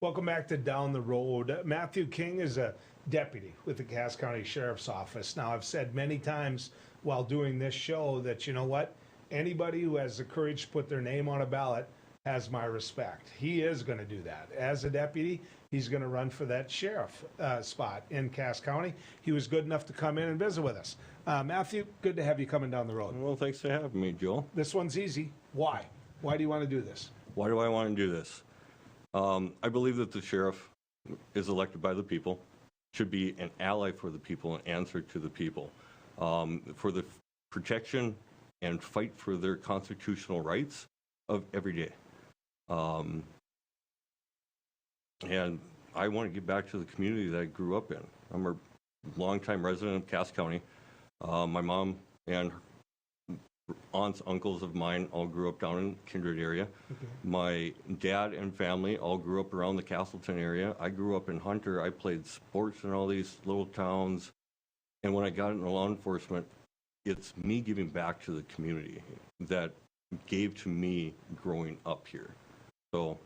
Welcome back to Down the Road. Matthew King is a deputy with the Cass County Sheriff's Office. Now, I've said many times while doing this show that, you know what, anybody who has the courage to put their name on a ballot has my respect. He is going to do that. As a deputy, he's going to run for that sheriff spot in Cass County. He was good enough to come in and visit with us. Matthew, good to have you coming down the road. Well, thanks for having me, Joel. This one's easy. Why? Why do you want to do this? Why do I want to do this? I believe that the sheriff is elected by the people, should be an ally for the people and answer to the people for the protection and fight for their constitutional rights of every day. And I want to give back to the community that I grew up in. I'm a longtime resident of Cass County. My mom and her aunts, uncles of mine all grew up down in Kindred area. Okay. My dad and family all grew up around the Castleton area. I grew up in Hunter. I played sports in all these little towns. And when I got into law enforcement, it's me giving back to the community that gave to me growing up here. So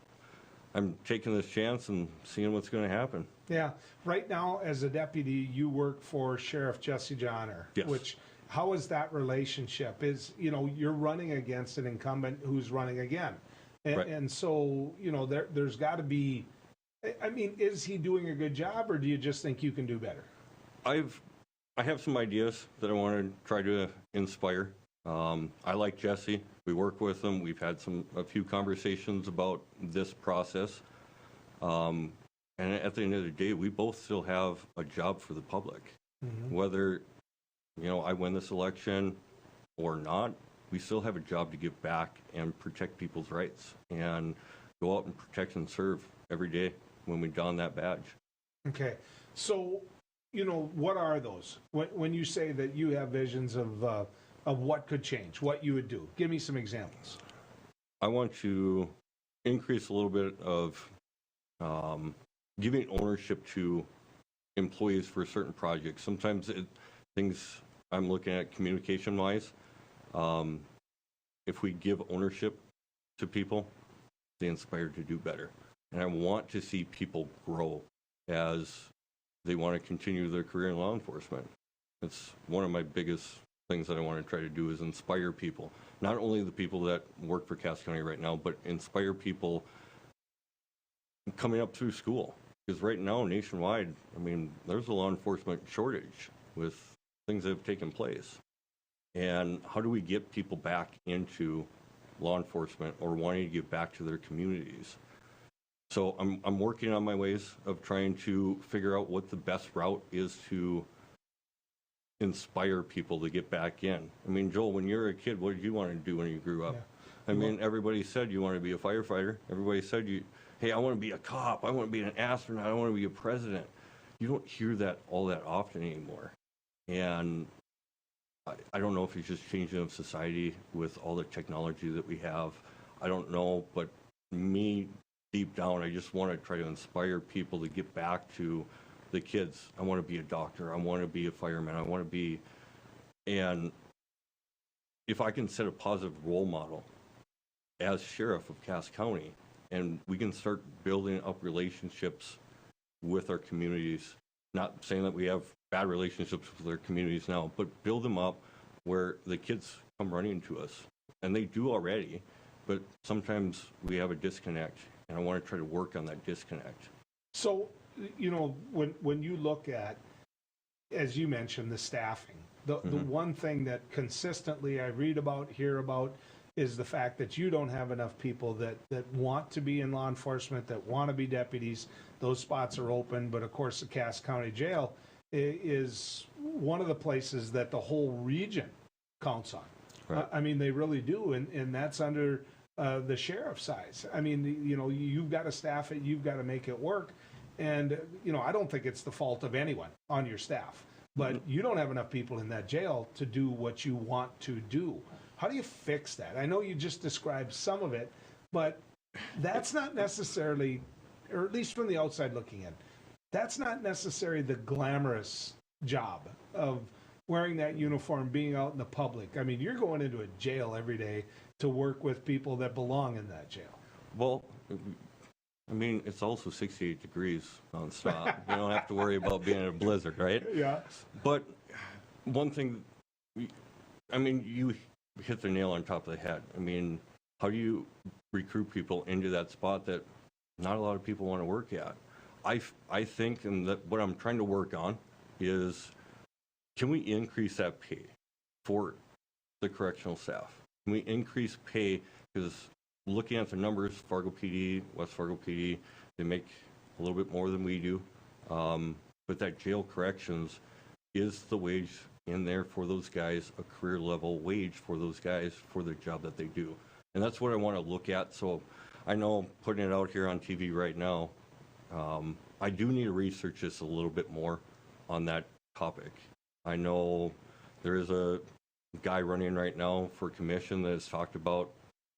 I'm taking this chance and seeing what's going to happen. Yeah. Right now, as a deputy, you work for Sheriff Jesse Johnner. Yes. Which, how is that relationship? Is, you know, you're running against an incumbent who's running again. And, right. And so, you know, there's got to be, I mean, is he doing a good job, or do you just think you can do better? I have some ideas that I want to try to inspire. I like Jesse. We work with him. We've had a few conversations about this process. And at the end of the day, we both still have a job for the public. Mm-hmm. Whether, you know, I win this election or not, we still have a job to give back and protect people's rights and go out and protect and serve every day when we don that badge. Okay. So, you know, what are those? When you say that you have visions of what could change, what you would do, give me some examples. I want to increase a little bit of giving ownership to employees for certain projects. Sometimes things I'm looking at communication-wise, if we give ownership to people, they inspire to do better. And I want to see people grow as they want to continue their career in law enforcement. It's one of my biggest things that I want to try to do is inspire people. Not only the people that work for Cass County right now, but inspire people coming up through school. Because right now, nationwide, I mean, there's a law enforcement shortage with things that have taken place. And how do we get people back into law enforcement or wanting to give back to their communities? So I'm working on my ways of trying to figure out what the best route is to inspire people to get back in. I mean, Joel, when you were a kid, what did you want to do when you grew up? Yeah. I mean, everybody said you want to be a firefighter. Everybody said hey, I want to be a cop. I want to be an astronaut. I want to be a president. You don't hear that all that often anymore. And I don't know if it's just changing of society with all the technology that we have. I don't know, but me, deep down, I just want to try to inspire people to get back to the kids. I want to be a doctor. I want to be a fireman. I want to be, and if I can set a positive role model as sheriff of Cass County, and we can start building up relationships with our communities, not saying that we have bad relationships with our communities now, but build them up where the kids come running to us. And they do already, but sometimes we have a disconnect, and I want to try to work on that disconnect. So, you know, when you look at, as you mentioned, the staffing, the one thing that consistently I read about, hear about, is the fact that you don't have enough people that want to be in law enforcement, that want to be deputies. Those spots are open, but of course the Cass County Jail is one of the places that the whole region counts on. Right. I mean, they really do, and that's under the sheriff's size. I mean, you know, you've got to staff it, you've got to make it work, and, you know, I don't think it's the fault of anyone on your staff, but you don't have enough people in that jail to do what you want to do. How do you fix that? I know you just described some of it, but that's not necessarily, or at least from the outside looking in, that's not necessarily the glamorous job of wearing that uniform, being out in the public. I mean, you're going into a jail every day to work with people that belong in that jail. Well, I mean, it's also 68 degrees nonstop. You don't have to worry about being in a blizzard, right? Yeah. But one thing, I mean, you hit the nail on top of the head. I mean, how do you recruit people into that spot that not a lot of people want to work at? I think, and that what I'm trying to work on is, can we increase that pay for the correctional staff? Can we increase pay? Because looking at the numbers, Fargo PD, West Fargo PD, they make a little bit more than we do. But that jail corrections, is the wage in there for those guys a career level wage for those guys for the job that they do? And that's what I want to look at. So I know putting it out here on TV right now, I do need to research this a little bit more on that topic. I know there is a guy running right now for commission that has talked about,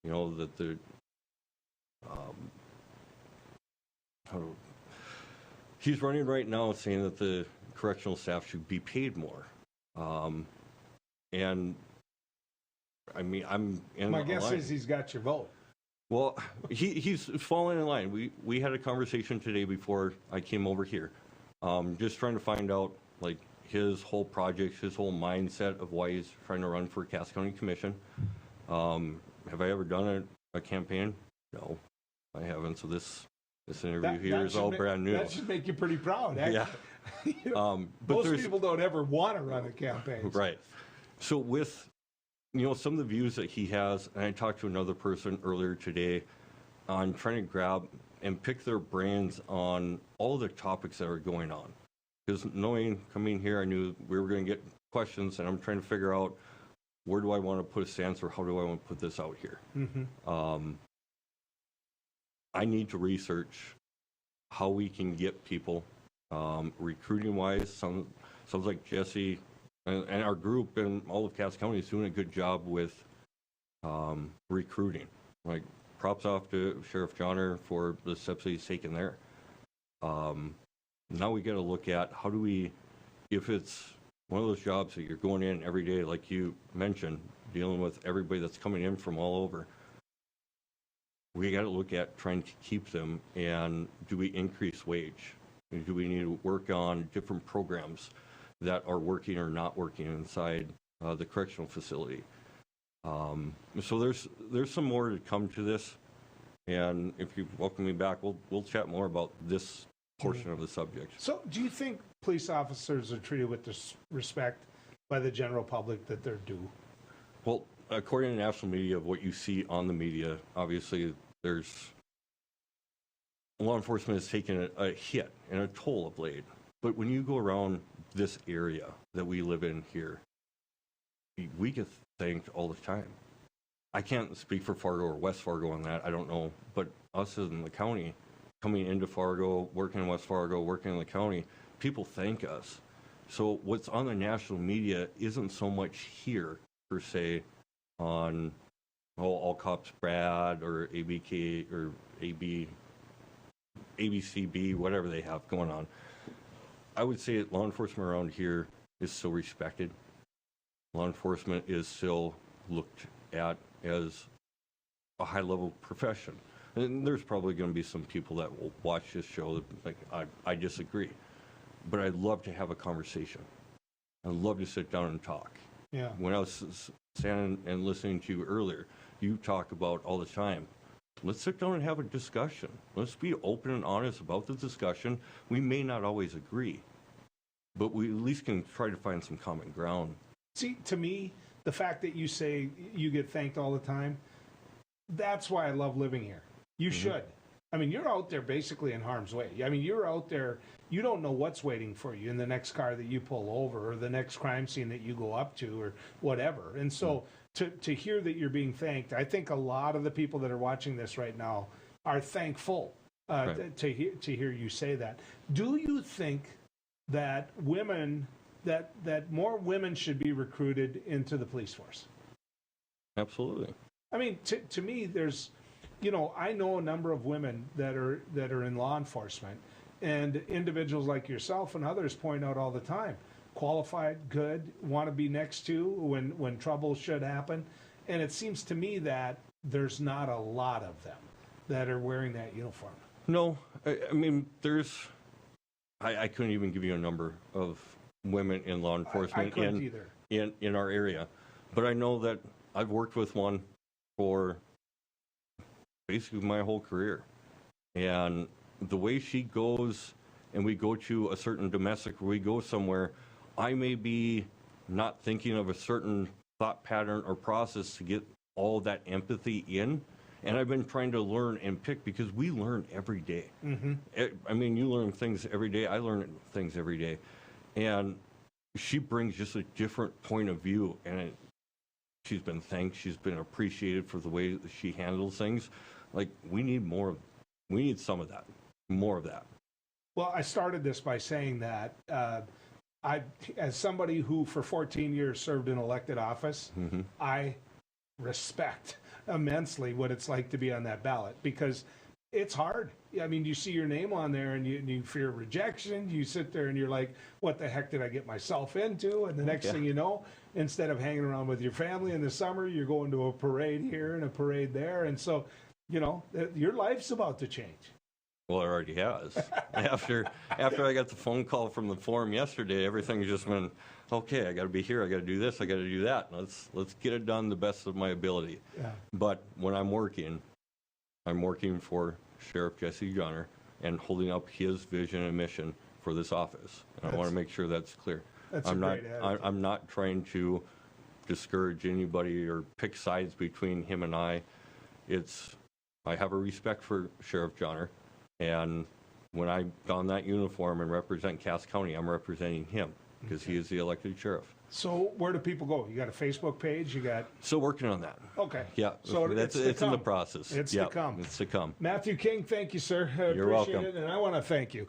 you know, that the he's running right now saying that the correctional staff should be paid more. And I mean, I'm in my guess is he's got your vote. Well, he's falling in line. We had a conversation today before I came over here, just trying to find out, like, his whole project, his whole mindset of why he's trying to run for Cass County Commission. Have I ever done a campaign? No, I haven't. So this interview here is all brand new. That should make you pretty proud, actually. Yeah. You know, but most people don't ever want to run a campaign. Right. So with, you know, some of the views that he has, and I talked to another person earlier today on trying to grab and pick their brains on all the topics that are going on. Because knowing, coming here, I knew we were going to get questions, and I'm trying to figure out, where do I want to put a stance, or how do I want to put this out here? Mm-hmm. I need to research how we can get people, recruiting-wise. Sounds like Jesse and our group in all of Cass County is doing a good job with recruiting. Like, props off to Sheriff Johnner for the steps that he's taken there. Now we got to look at, how do we, if it's one of those jobs that you're going in every day, like you mentioned, dealing with everybody that's coming in from all over, we got to look at trying to keep them. And do we increase wage? Do we need to work on different programs that are working or not working inside the correctional facility? So there's some more to come to this, and if you welcome me back, we'll chat more about this portion of the subject. So do you think police officers are treated with respect by the general public that they're due? Well, according to national media, of what you see on the media, obviously there's law enforcement has taken a hit and a toll of late. But when you go around this area that we live in here, we get thanked all the time. I can't speak for Fargo or West Fargo on that. I don't know. But us in the county, coming into Fargo, working in West Fargo, working in the county, people thank us. So what's on the national media isn't so much here, per se, on all cops bad or ABK or ABCB, whatever they have going on. I would say that law enforcement around here is still respected. Law enforcement is still looked at as a high-level profession. And there's probably going to be some people that will watch this show that, like, I disagree. But I'd love to have a conversation. I'd love to sit down and talk. Yeah. When I was standing and listening to you earlier, you talk about all the time, let's sit down and have a discussion. Let's be open and honest about the discussion. We may not always agree, but we at least can try to find some common ground. See, to me, the fact that you say you get thanked all the time, that's why I love living here. You should. I mean, you're out there basically in harm's way. I mean, you're out there, you don't know what's waiting for you in the next car that you pull over or the next crime scene that you go up to or whatever. And so to hear that you're being thanked, I think a lot of the people that are watching this right now are thankful to hear you say that. Do you think that that more women should be recruited into the police force? Absolutely. I mean, to me, there's, you know, I know a number of women that are in law enforcement, and individuals like yourself and others point out all the time, qualified, good, want to be next to when trouble should happen. And it seems to me that there's not a lot of them that are wearing that uniform. No, I mean, I couldn't even give you a number of women in law enforcement I couldn't either. in our area. But I know that I've worked with one for basically my whole career. And the way she goes, and we go to a certain domestic, or we go somewhere, I may be not thinking of a certain thought pattern or process to get all that empathy in. And I've been trying to learn and pick, because we learn every day. Mm-hmm. I mean, you learn things every day. I learn things every day. And she brings just a different point of view. And she's been thanked. She's been appreciated for the way that she handles things. Like, we need some of that, more of that. Well, I started this by saying that as somebody who for 14 years served in elected office, Mm-hmm. I respect immensely what it's like to be on that ballot, because it's hard. I mean, you see your name on there and you fear rejection. You sit there and you're like, what the heck did I get myself into? And the next thing you know, instead of hanging around with your family in the summer, you're going to a parade here and a parade there. And so, you know, your life's about to change. Well, it already has. After I got the phone call from the forum yesterday, everything's just been, okay, I got to be here, I got to do this, I got to do that. Let's get it done the best of my ability. Yeah. But when I'm working for Sheriff Jesse Johnner and holding up his vision and mission for this office. And I want to make sure that's clear. That's I'm not trying to discourage anybody or pick sides between him and I. I have a respect for Sheriff Johnner. And when I don that uniform and represent Cass County, I'm representing him, because he is the elected sheriff. So where do people go? You got a Facebook page? You got... Still working on that. Okay. Yeah. So it's in the process. It's to come. It's to come. Matthew King, thank you, sir. I You're appreciate welcome. it, and I want to thank you.